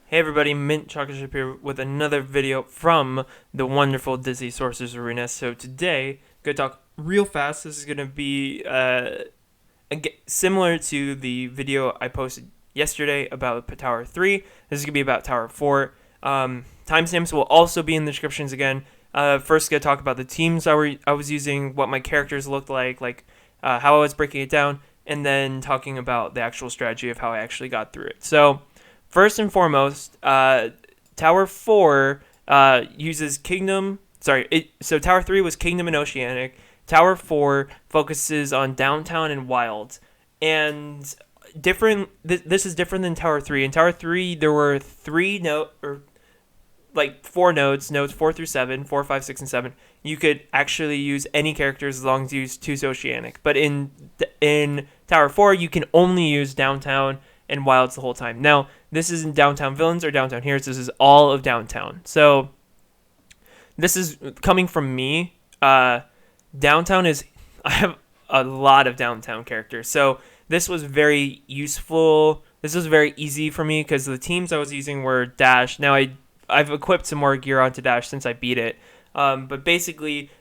Hey everybody, Mint Chocolate Chip here with another video from the wonderful Disney Sorcerer's Arena. So today, gonna talk real fast. This is gonna be similar to the video I posted yesterday about Tower 3. This is gonna be about Tower 4. Timestamps will also be in the descriptions again. First, gonna talk about the teams I was using, what my characters looked like how I was breaking it down, and then talking about the actual strategy of how I actually got through it. So first and foremost, Tower 4 uses Kingdom. So Tower 3 was Kingdom and Oceanic. Tower 4 focuses on Downtown and Wild. And this is different than Tower 3. In Tower 3, there were four nodes 4 through 7, 4, 5, 6, and 7. You could actually use any characters as long as you choose Oceanic. But in Tower 4, you can only use Downtown and Wilds the whole time. Now, this isn't Downtown Villains or Downtown Heroes. This is all of Downtown. So, this is coming from me. Downtown is... I have a lot of Downtown characters. So, this was very useful. This was very easy for me because the teams I was using were Dash. Now, I've equipped some more gear onto Dash since I beat it. But basically,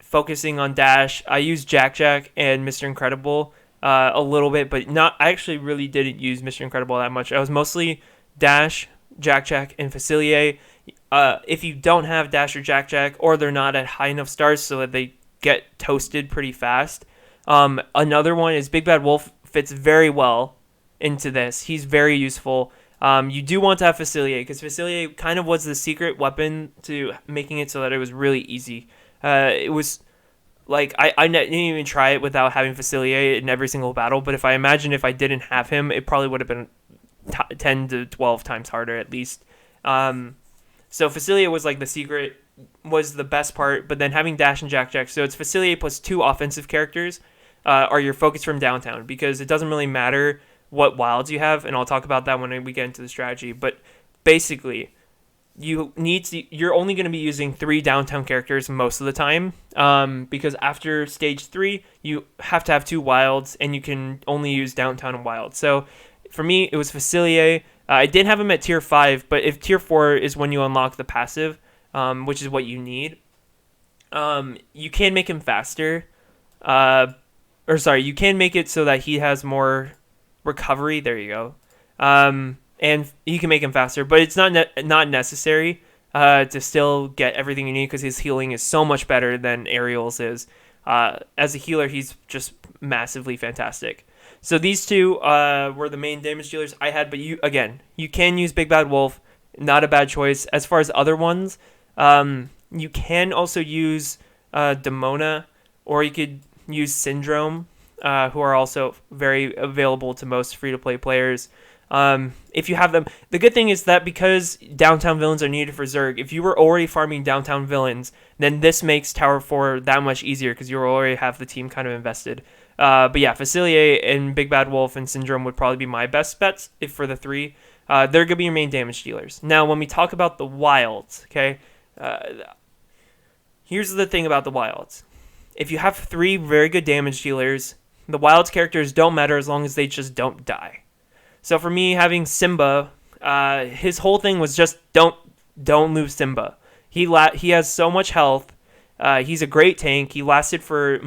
focusing on Dash, I used Jack and Mr. Incredible a little bit, but not. I actually really didn't use Mr. Incredible that much. I was mostly Dash, Jack, and Facilier. If you don't have Dash or Jack, or they're not at high enough stars so that they get toasted pretty fast. Another one is Big Bad Wolf fits very well into this. He's very useful. You do want to have Facilier because Facilier kind of was the secret weapon to making it so that it was really easy. It was like I didn't even try it without having Facilier in every single battle, but if I didn't have him, it probably would have been 10 to 12 times harder at least. So Facilier was like the secret, was the best part, but then having Dash and Jack, so it's Facilier plus 2 offensive characters are your focus from Downtown, because it doesn't really matter what wilds you have, and I'll talk about that when we get into the strategy, but basically you're only going to be using 3 Downtown characters most of the time, because after stage 3 you have to have 2 wilds, and you can only use Downtown and Wild. So for me, it was Facilier. I did have him at tier 5, but if tier 4 is when you unlock the passive, which is what you need, you can make him faster, you can make it so that he has more recovery. There you go. And you can make him faster, but it's not necessary to still get everything you need, because his healing is so much better than Ariel's is. As a healer, he's just massively fantastic. So these two were the main damage dealers I had, but you can use Big Bad Wolf, not a bad choice. As far as other ones, you can also use Demona, or you could use Syndrome, who are also very available to most free-to-play players. If you have them, the good thing is that because Downtown Villains are needed for Zerg, if you were already farming Downtown Villains, then this makes Tower 4 that much easier, because you already have the team kind of invested. But yeah, Facilier and Big Bad Wolf and Syndrome would probably be my best bets for the 3. They're going to be your main damage dealers. Now, when we talk about the Wilds, okay, here's the thing about the Wilds. If you have 3 very good damage dealers, the Wilds characters don't matter as long as they just don't die. So for me, having Simba, his whole thing was just don't lose Simba. He has so much health. He's a great tank. He lasted for,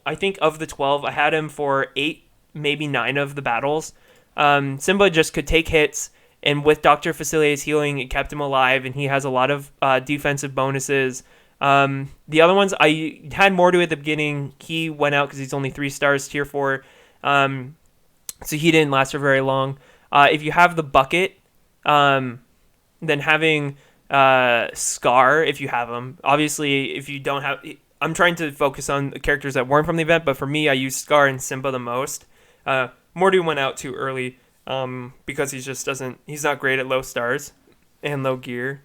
I think of the 12, I had him for 8, maybe 9 of the battles. Simba just could take hits, and with Dr. Facilier's healing, it kept him alive, and he has a lot of defensive bonuses. The other ones, I had more to at the beginning. He went out because he's only 3 stars, tier 4. So he didn't last for very long. If you have the bucket, then having Scar, if you have him. Obviously, if you don't have... I'm trying to focus on the characters that weren't from the event, but for me, I used Scar and Simba the most. Morty went out too early because he's not great at low stars and low gear.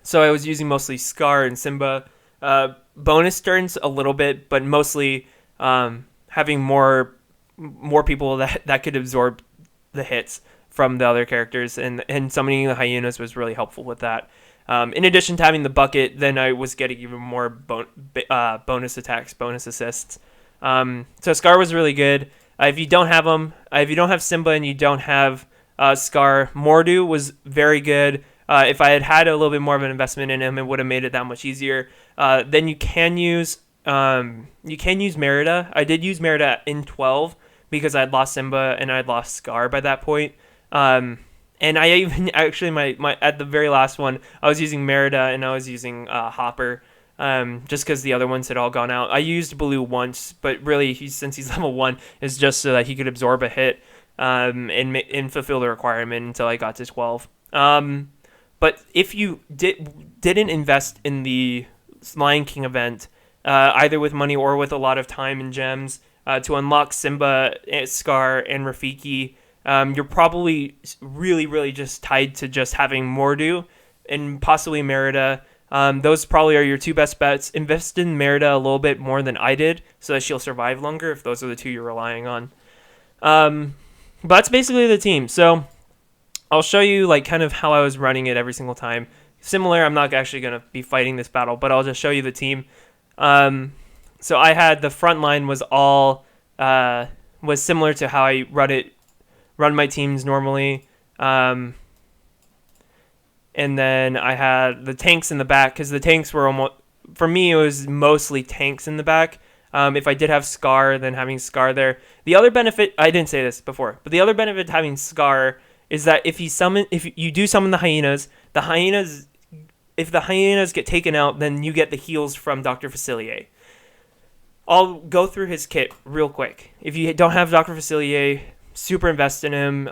So I was using mostly Scar and Simba. Bonus turns a little bit, but mostly having more people that could absorb the hits from the other characters, and summoning the hyenas was really helpful with that. In addition to having the bucket, then I was getting even more bonus attacks, bonus assists. So Scar was really good. If you don't have him, if you don't have Simba and you don't have Scar. Mordu was very good. If I had had a little bit more of an investment in him, it would have made it that much easier. Then you can use Merida. I did use Merida in 12 because I'd lost Simba and I'd lost Scar by that point. And I even actually my at the very last one I was using Merida and I was using Hopper. Just because the other ones had all gone out. I used Baloo once, but really, since he's level 1, is just so that he could absorb a hit and fulfill the requirement until I got to 12. But if you didn't invest in the Lion King event, either with money or with a lot of time and gems, to unlock Simba, Scar, and Rafiki, you're probably really, really just tied to just having Mordu and possibly Merida. Those probably are your two best bets. Invest in Merida a little bit more than I did so that she'll survive longer if those are the two you're relying on. But that's basically the team. So I'll show you like kind of how I was running it every single time. Similar, I'm not actually going to be fighting this battle, but I'll just show you the team. So I had the front line was all was similar to how I run my teams normally. And then I had the tanks in the back because the tanks were almost, for me, it was mostly tanks in the back. If I did have Scar, then having Scar there. The other benefit, I didn't say this before, but the other benefit of having Scar is that if you do summon the hyenas, if the hyenas get taken out, then you get the heals from Dr. Facilier. I'll go through his kit real quick. If you don't have Dr. Facilier, super invest in him.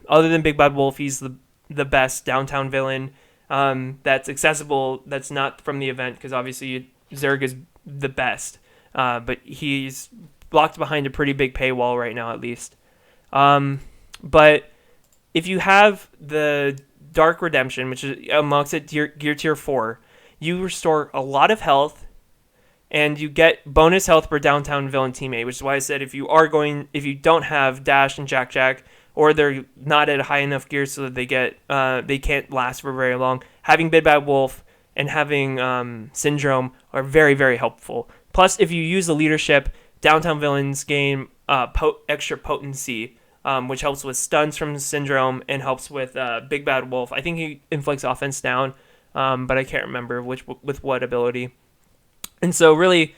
Other than Big Bad Wolf, he's the best downtown villain that's accessible, that's not from the event, because obviously Zerg is the best, but he's blocked behind a pretty big paywall right now at least. But if you have the Dark Redemption, which is unlocks at gear tier 4, you restore a lot of health and you get bonus health per downtown villain teammate, which is why I said if you don't have Dash and Jack, or they're not at a high enough gear so that they can't last for very long, having Big Bad Wolf and having Syndrome are very, very helpful. Plus, if you use the leadership, downtown villains gain extra potency, which helps with stuns from Syndrome and helps with Big Bad Wolf. I think he inflicts offense down, but I can't remember with what ability. And so really,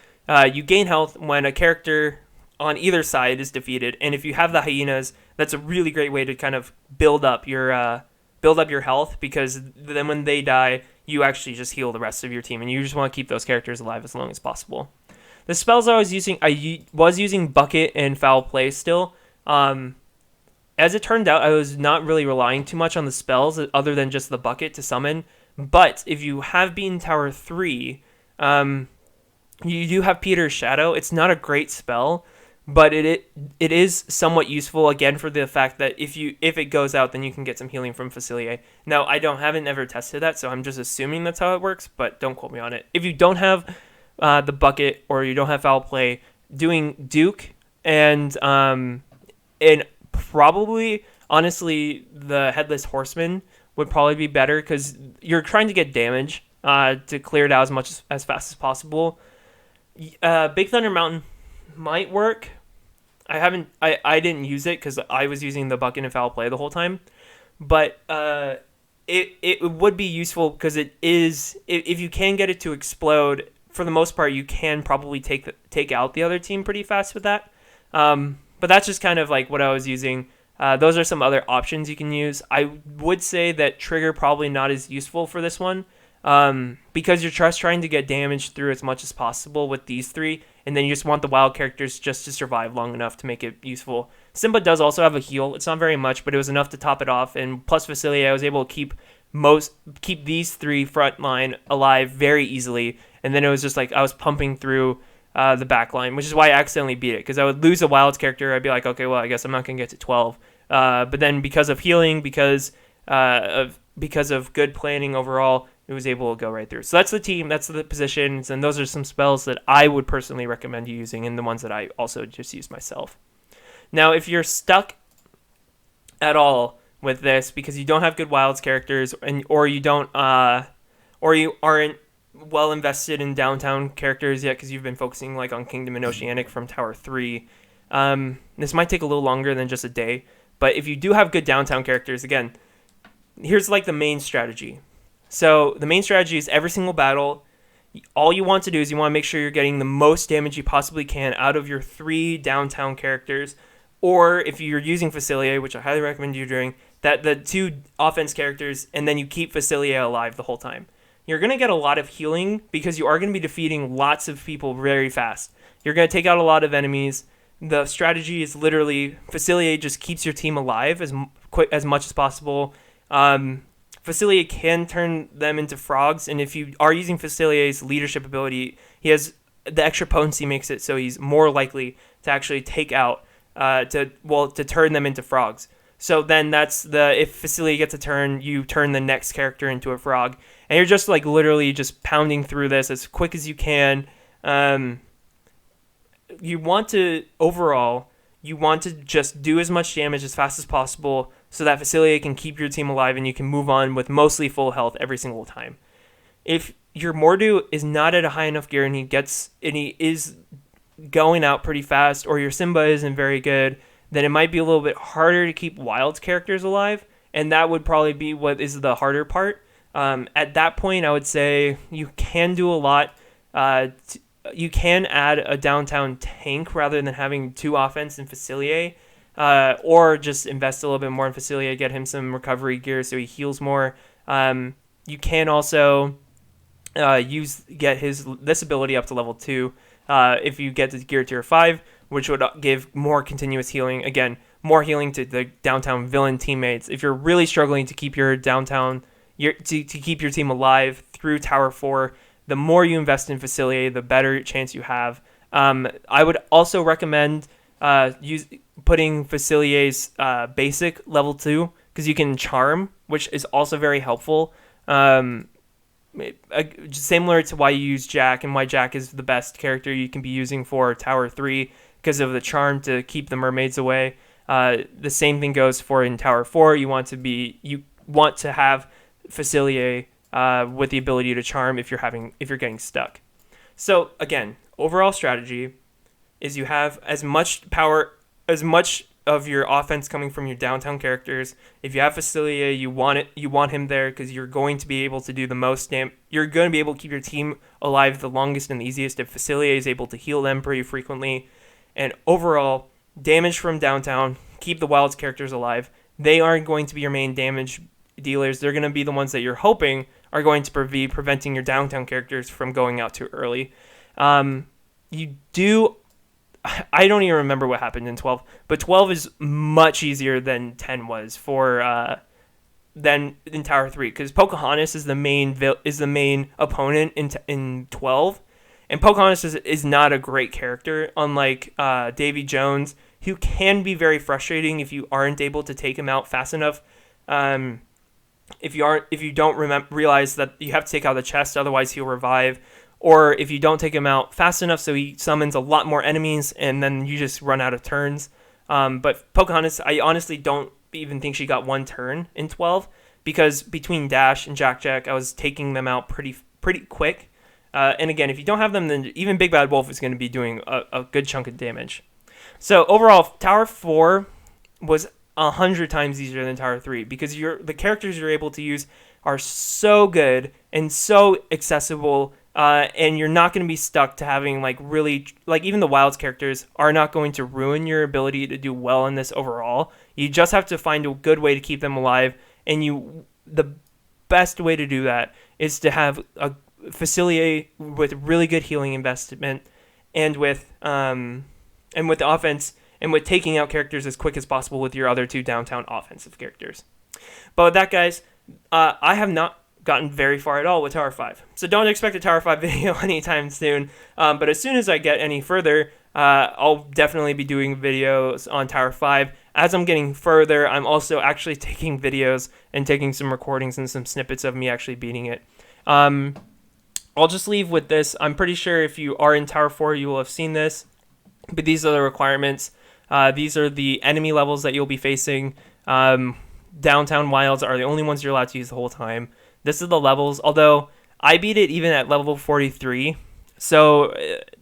you gain health when a character on either side is defeated, and if you have the hyenas, that's a really great way to kind of build up your health, because then when they die, you actually just heal the rest of your team, and you just want to keep those characters alive as long as possible. The spells I was using Bucket and Foul Play still. As it turned out, I was not really relying too much on the spells other than just the Bucket to summon. But if you have beaten Tower 3, you do have Peter's Shadow. It's not a great spell, but it is somewhat useful, again, for the fact that if it goes out, then you can get some healing from Facilier. Now, I haven't ever tested that, so I'm just assuming that's how it works, but don't quote me on it. If you don't have the Bucket or you don't have Foul Play, doing Duke and probably, honestly, the Headless Horseman would probably be better, because you're trying to get damage to clear it out as fast as possible. Big Thunder Mountain might work. I didn't use it because I was using the Bucket and Foul Play the whole time, but it would be useful because it is, if you can get it to explode, for the most part you can probably take out the other team pretty fast with that. But that's just kind of like what I was using. Those are some other options you can use. I would say that Trigger probably not as useful for this one, because you're just trying to get damage through as much as possible with these three, and then you just want the wild characters just to survive long enough to make it useful. Simba does also have a heal. It's not very much, but it was enough to top it off, and plus Facilier, I was able to keep these three front line alive very easily, and then it was just like I was pumping through the back line, which is why I accidentally beat it, because I would lose a wild character. I'd be like, okay, well, I guess I'm not going to get to 12. But then because of healing, because of good planning overall, it was able to go right through. So that's the team, that's the positions, and those are some spells that I would personally recommend you using, and the ones that I also just use myself. Now, if you're stuck at all with this because you don't have good wilds characters, or you aren't well invested in downtown characters yet because you've been focusing like on Kingdom and Oceanic from Tower 3, this might take a little longer than just a day, But if you do have good downtown characters, again, here's like the main strategy. So the main strategy is every single battle, all you want to do is you want to make sure you're getting the most damage you possibly can out of your 3 downtown characters. Or if you're using Facilier, which I highly recommend you doing, that the 2 offense characters, and then you keep Facilier alive the whole time. You're going to get a lot of healing because you are going to be defeating lots of people very fast. You're going to take out a lot of enemies. The strategy is literally Facilier just keeps your team alive as much as possible. Facilier can turn them into frogs, and if you are using Facilier's leadership ability, he has the extra potency makes it so he's more likely to actually take out to turn them into frogs. So then if Facilier gets a turn, you turn the next character into a frog, and you're just like literally just pounding through this as quick as you can. You want to just do as much damage as fast as possible so that Facilier can keep your team alive and you can move on with mostly full health every single time. If your Mordu is not at a high enough gear and he is going out pretty fast, or your Simba isn't very good, then it might be a little bit harder to keep wild characters alive, and that would probably be what is the harder part. At that point, I would say you can do a lot. You can add a downtown tank rather than having 2 offense and Facilier, or just invest a little bit more in Facilier, get him some recovery gear so he heals more. You can also get this ability up to level 2 if you get to gear tier 5, which would give more continuous healing. Again, more healing to the downtown villain teammates. If you're really struggling to keep your downtown, to keep your team alive through Tower 4, the more you invest in Facilier, the better chance you have. I would also recommend putting Facilier's basic level 2, because you can charm, which is also very helpful. Similar to why you use Jack and why Jack is the best character you can be using for Tower 3 because of the charm to keep the mermaids away. The same thing goes for in Tower 4. You want to have Facilier with the ability to charm if you're getting stuck. So again, overall strategy is you have as much power, as much of your offense coming from your downtown characters. If you have Facilier, you want him there because you're going to be able to do the most you're going to be able to keep your team alive the longest and the easiest if Facilier is able to heal them pretty frequently. And overall, damage from downtown, keep the Wilds characters alive. They aren't going to be your main damage dealers. They're going to be the ones that you're hoping are going to be preventing your downtown characters from going out too early. I don't even remember what happened in 12, but 12 is much easier than 10 was than in Tower 3, because Pocahontas is the main opponent in 12, and Pocahontas is not a great character, unlike Davy Jones, who can be very frustrating if you aren't able to take him out fast enough. If you don't realize that you have to take out the chest, otherwise he'll revive. Or if you don't take him out fast enough, so he summons a lot more enemies, and then you just run out of turns. But Pocahontas, I honestly don't even think she got 1 turn in 12, because between Dash and Jack, I was taking them out pretty quick. And again, if you don't have them, then even Big Bad Wolf is going to be doing a good chunk of damage. So overall, Tower 4 was 100 times easier than Tower 3, because the characters you're able to use are so good and so accessible. And you're not going to be stuck to having even the Wilds characters are not going to ruin your ability to do well in this overall. You just have to find a good way to keep them alive, and the best way to do that is to have a Facilier with really good healing investment, and with offense, and with taking out characters as quick as possible with your other 2 downtown offensive characters. But with that, guys, I have not gotten very far at all with Tower 5. So don't expect a Tower 5 video anytime soon. But as soon as I get any further, I'll definitely be doing videos on Tower 5. As I'm getting further, I'm also actually taking videos and taking some recordings and some snippets of me actually beating it. I'll just leave with this. I'm pretty sure if you are in Tower 4, you will have seen this. But these are the requirements. These are the enemy levels that you'll be facing. Downtown Wilds are the only ones you're allowed to use the whole time. This is the levels, although I beat it even at level 43, so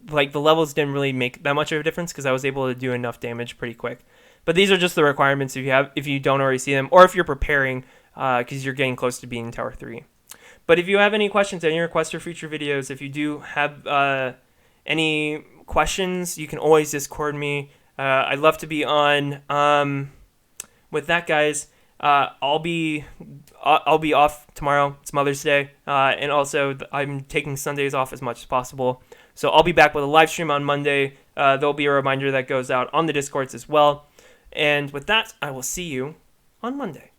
the levels didn't really make that much of a difference because I was able to do enough damage pretty quick. But these are just the requirements if you don't already see them, or if you're preparing because you're getting close to being Tower 3. But if you have any questions, any requests for future videos, if you do have any questions, you can always Discord me. I'd love to be on. With that, guys, I'll be off tomorrow. It's Mother's Day, and also I'm taking Sundays off as much as possible. So I'll be back with a live stream on Monday. There'll be a reminder that goes out on the Discords as well. And with that, I will see you on Monday.